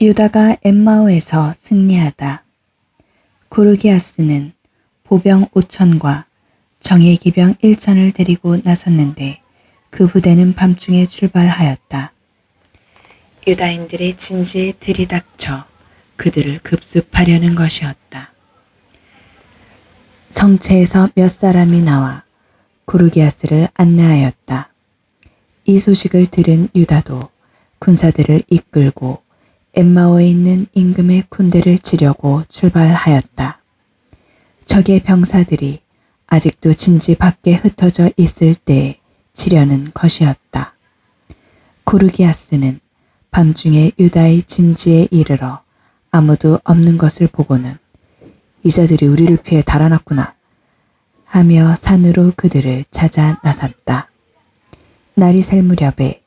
유다가 엠마오에서 승리하다. 고르기아스는 보병 5천과 정예 기병 1천을 데리고 나섰는데 그 부대는 밤중에 출발하였다. 유다인들의 진지에 들이닥쳐 그들을 급습하려는 것이었다. 성체에서 몇 사람이 나와 고르기아스를 안내하였다. 이 소식을 들은 유다도 군사들을 이끌고 엠마오에 있는 임금의 군대를 치려고 출발하였다. 적의 병사들이 아직도 진지 밖에 흩어져 있을 때에 치려는 것이었다. 고르기아스는 밤중에 유다의 진지에 이르러 아무도 없는 것을 보고는 이자들이 우리를 피해 달아났구나 하며 산으로 그들을 찾아 나섰다. 날이 셀 무렵에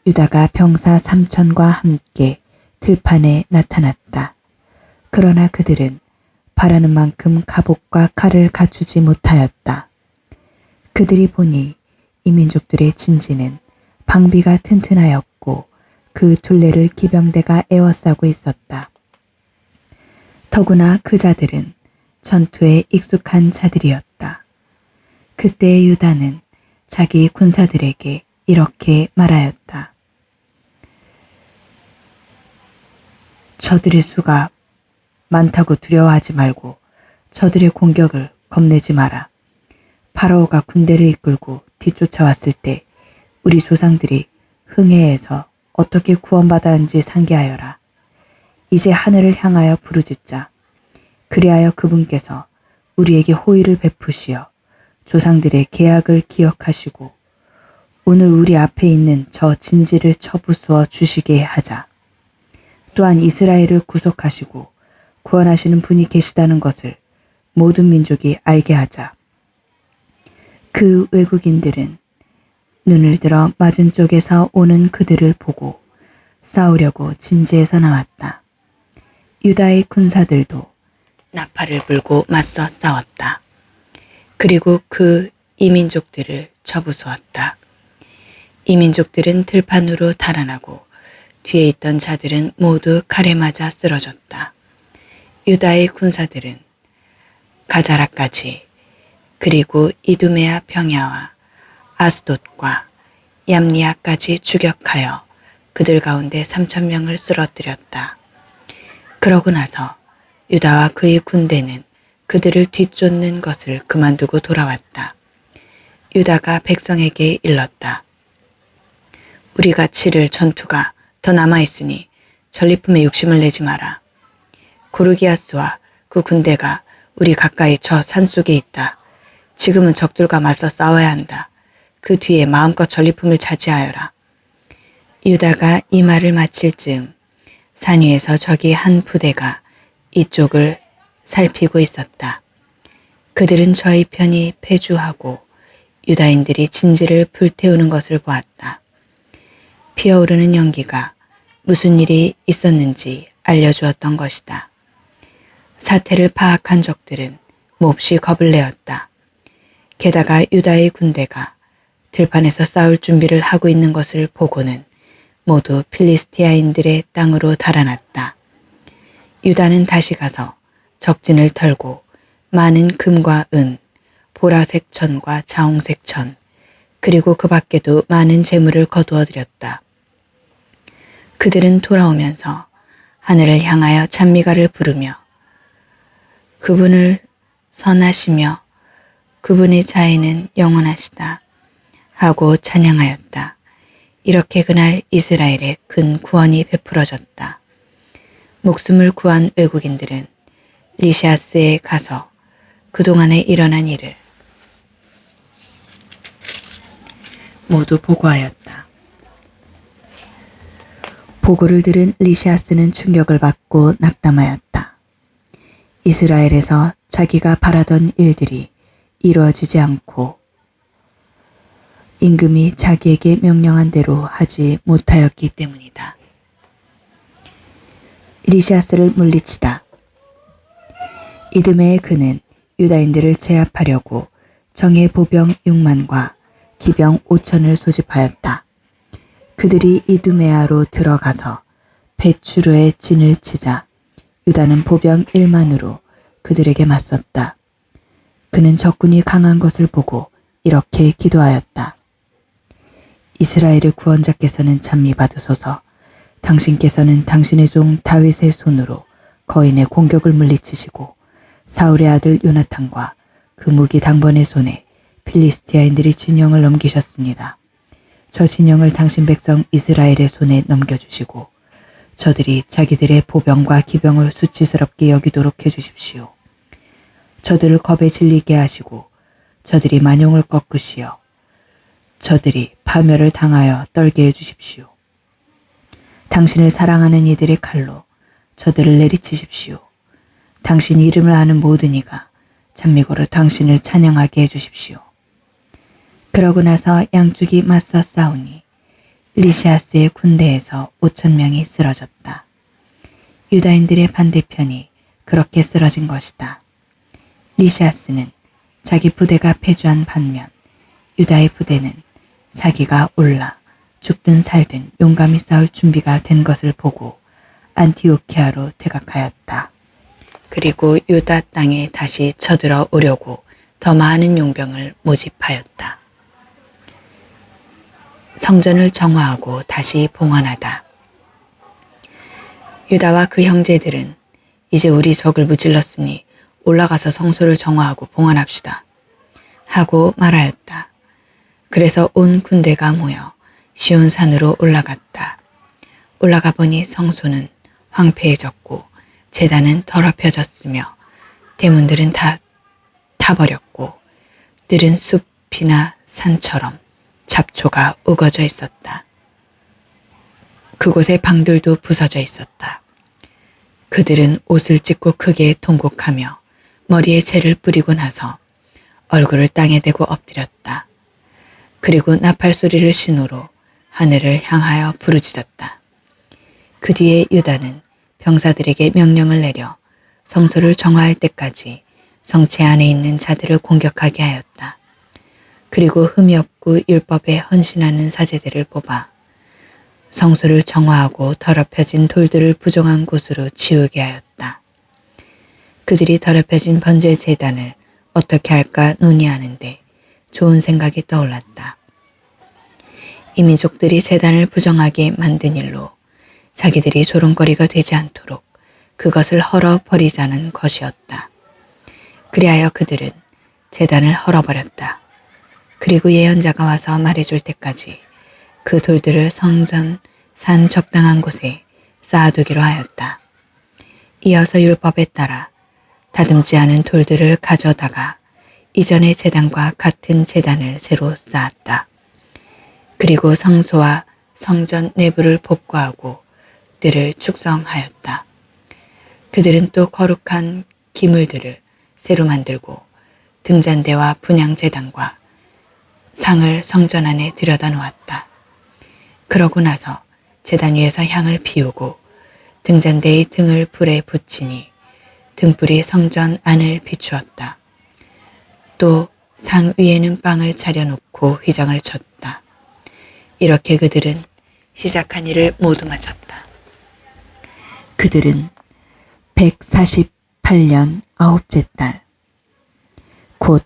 유다가 병사 3천과 함께 들판에 나타났다. 그러나 그들은 바라는 만큼 갑옷과 칼을 갖추지 못하였다. 그들이 보니 이 민족들의 진지는 방비가 튼튼하였고 그 둘레를 기병대가 에워싸고 있었다. 더구나 그 자들은 전투에 익숙한 자들이었다. 그때 유다는 자기 군사들에게 이렇게 말하였다. 저들의 수가 많다고 두려워하지 말고 저들의 공격을 겁내지 마라. 파라오가 군대를 이끌고 뒤쫓아왔을 때 우리 조상들이 흥해에서 어떻게 구원받았는지 상기하여라. 이제 하늘을 향하여 부르짖자. 그리하여 그분께서 우리에게 호의를 베푸시어 조상들의 계약을 기억하시고 오늘 우리 앞에 있는 저 진지를 쳐부수어 주시게 하자. 또한 이스라엘을 구속하시고 구원하시는 분이 계시다는 것을 모든 민족이 알게 하자. 그 외국인들은 눈을 들어 맞은 쪽에서 오는 그들을 보고 싸우려고 진지에서 나왔다. 유다의 군사들도 나팔을 불고 맞서 싸웠다. 그리고 그 이민족들을 쳐부수었다. 이민족들은 들판으로 달아나고 뒤에 있던 자들은 모두 칼에 맞아 쓰러졌다. 유다의 군사들은 가자라까지 그리고 이두메아 평야와 아스돗과 얌니아까지 추격하여 그들 가운데 3,000명을 쓰러뜨렸다. 그러고 나서 유다와 그의 군대는 그들을 뒤쫓는 것을 그만두고 돌아왔다. 유다가 백성에게 일렀다. 우리가 치를 전투가 더 남아있으니 전리품에 욕심을 내지 마라. 고르기아스와 그 군대가 우리 가까이 저 산속에 있다. 지금은 적들과 맞서 싸워야 한다. 그 뒤에 마음껏 전리품을 차지하여라. 유다가 이 말을 마칠 즈음 산 위에서 적이 한 부대가 이쪽을 살피고 있었다. 그들은 저희 편이 패주하고 유다인들이 진지를 불태우는 것을 보았다. 피어오르는 연기가 무슨 일이 있었는지 알려주었던 것이다. 사태를 파악한 적들은 몹시 겁을 내었다. 게다가 유다의 군대가 들판에서 싸울 준비를 하고 있는 것을 보고는 모두 필리스티아인들의 땅으로 달아났다. 유다는 다시 가서 적진을 털고 많은 금과 은, 보라색 천과 자홍색 천, 그리고 그 밖에도 많은 재물을 거두어 들였다. 그들은 돌아오면서 하늘을 향하여 찬미가를 부르며 그분을 선하시며 그분의 자애는 영원하시다 하고 찬양하였다. 이렇게 그날 이스라엘에 큰 구원이 베풀어졌다. 목숨을 구한 외국인들은 리시아스에 가서 그동안에 일어난 일을 모두 보고하였다. 보고를 들은 리시아스는 충격을 받고 낙담하였다. 이스라엘에서 자기가 바라던 일들이 이루어지지 않고 임금이 자기에게 명령한 대로 하지 못하였기 때문이다. 리시아스를 물리치다. 이듬해에 그는 유다인들을 제압하려고 정예 보병 6만과 기병 5천을 소집하였다. 그들이 이두메아로 들어가서 벳추르의 진을 치자 유다는 보병 1만으로 그들에게 맞섰다. 그는 적군이 강한 것을 보고 이렇게 기도하였다. 이스라엘의 구원자께서는 찬미 받으소서. 당신께서는 당신의 종 다윗의 손으로 거인의 공격을 물리치시고 사울의 아들 요나탄과 그 무기 당번의 손에 필리스티아인들이 진영을 넘기셨습니다. 저 진영을 당신 백성 이스라엘의 손에 넘겨주시고 저들이 자기들의 보병과 기병을 수치스럽게 여기도록 해주십시오. 저들을 겁에 질리게 하시고 저들이 만용을 꺾으시어 저들이 파멸을 당하여 떨게 해주십시오. 당신을 사랑하는 이들의 칼로 저들을 내리치십시오. 당신 이름을 아는 모든 이가 찬미고로 당신을 찬양하게 해주십시오. 그러고 나서 양쪽이 맞서 싸우니 리시아스의 군대에서 5,000명이 쓰러졌다. 유다인들의 반대편이 그렇게 쓰러진 것이다. 리시아스는 자기 부대가 패주한 반면 유다의 부대는 사기가 올라 죽든 살든 용감히 싸울 준비가 된 것을 보고 안티오키아로 퇴각하였다. 그리고 유다 땅에 다시 쳐들어 오려고 더 많은 용병을 모집하였다. 성전을 정화하고 다시 봉헌하다. 유다와 그 형제들은 이제 우리 적을 무찔렀으니 올라가서 성소를 정화하고 봉헌합시다 하고 말하였다. 그래서 온 군대가 모여 시온산으로 올라갔다. 올라가 보니 성소는 황폐해졌고 제단은 더럽혀졌으며 대문들은 다 타버렸고 뜰은 숲이나 산처럼 잡초가 우거져 있었다. 그곳의 방들도 부서져 있었다. 그들은 옷을 찢고 크게 통곡하며 머리에 채를 뿌리고 나서 얼굴을 땅에 대고 엎드렸다. 그리고 나팔 소리를 신호로 하늘을 향하여 부르짖었다. 그 뒤에 유다는 병사들에게 명령을 내려 성소를 정화할 때까지 성체 안에 있는 자들을 공격하게 하였다. 그리고 흠이 없고 율법에 헌신하는 사제들을 뽑아 성소를 정화하고 더럽혀진 돌들을 부정한 곳으로 치우게 하였다. 그들이 더럽혀진 번제 제단을 어떻게 할까 논의하는데 좋은 생각이 떠올랐다. 이 민족들이 제단을 부정하게 만든 일로 자기들이 조롱거리가 되지 않도록 그것을 헐어버리자는 것이었다. 그리하여 그들은 제단을 헐어버렸다. 그리고 예언자가 와서 말해줄 때까지 그 돌들을 성전 산 적당한 곳에 쌓아두기로 하였다. 이어서 율법에 따라 다듬지 않은 돌들을 가져다가 이전의 제단과 같은 제단을 새로 쌓았다. 그리고 성소와 성전 내부를 복구하고 뜰을 축성하였다. 그들은 또 거룩한 기물들을 새로 만들고 등잔대와 분향제단과 상을 성전 안에 들여다 놓았다. 그러고 나서 제단 위에서 향을 피우고 등잔대의 등을 불에 붙이니 등불이 성전 안을 비추었다. 또 상 위에는 빵을 차려놓고 휘장을 쳤다. 이렇게 그들은 시작한 일을 모두 마쳤다. 그들은 148년 9째 달, 곧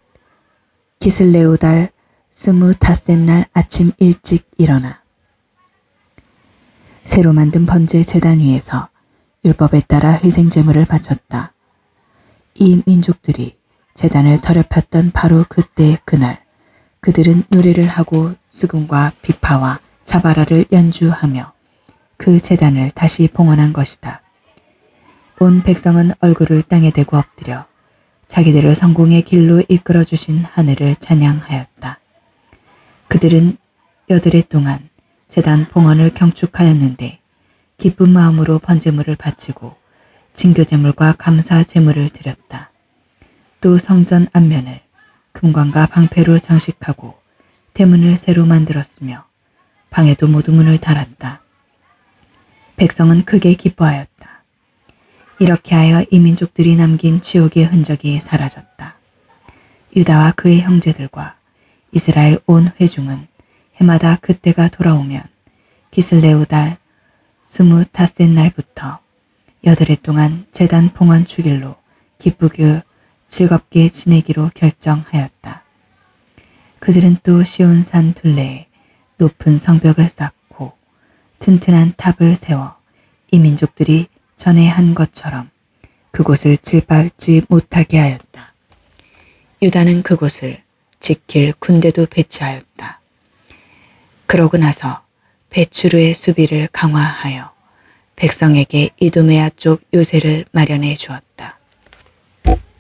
기슬레우 달 25째 날 아침 일찍 일어나 새로 만든 번제 제단 위에서 율법에 따라 희생제물을 바쳤다. 이 민족들이 제단을 더럽혔던 바로 그때 그날 그들은 노래를 하고 수금과 비파와 자바라를 연주하며 그 제단을 다시 봉헌한 것이다. 온 백성은 얼굴을 땅에 대고 엎드려 자기들을 성공의 길로 이끌어 주신 하늘을 찬양하였다. 그들은 8해 동안 제단 봉헌을 경축하였는데 기쁜 마음으로 번제물을 바치고 진교제물과 감사제물을 드렸다. 또 성전 앞면을 금관과 방패로 장식하고 대문을 새로 만들었으며 방에도 모두 문을 달았다. 백성은 크게 기뻐하였다. 이렇게 하여 이 민족들이 남긴 지옥의 흔적이 사라졌다. 유다와 그의 형제들과 이스라엘 온 회중은 해마다 그때가 돌아오면 기슬레우 달 25세 날부터 8해 동안 재단 봉헌 주길로 기쁘게 즐겁게 지내기로 결정하였다. 그들은 또 시온산 둘레에 높은 성벽을 쌓고 튼튼한 탑을 세워 이민족들이 전에 한 것처럼 그곳을 질밟지 못하게 하였다. 유다는 그곳을 지킬 군대도 배치하였다. 그러고 나서 베추르의 수비를 강화하여 백성에게 이두메아 쪽 요새를 마련해 주었다.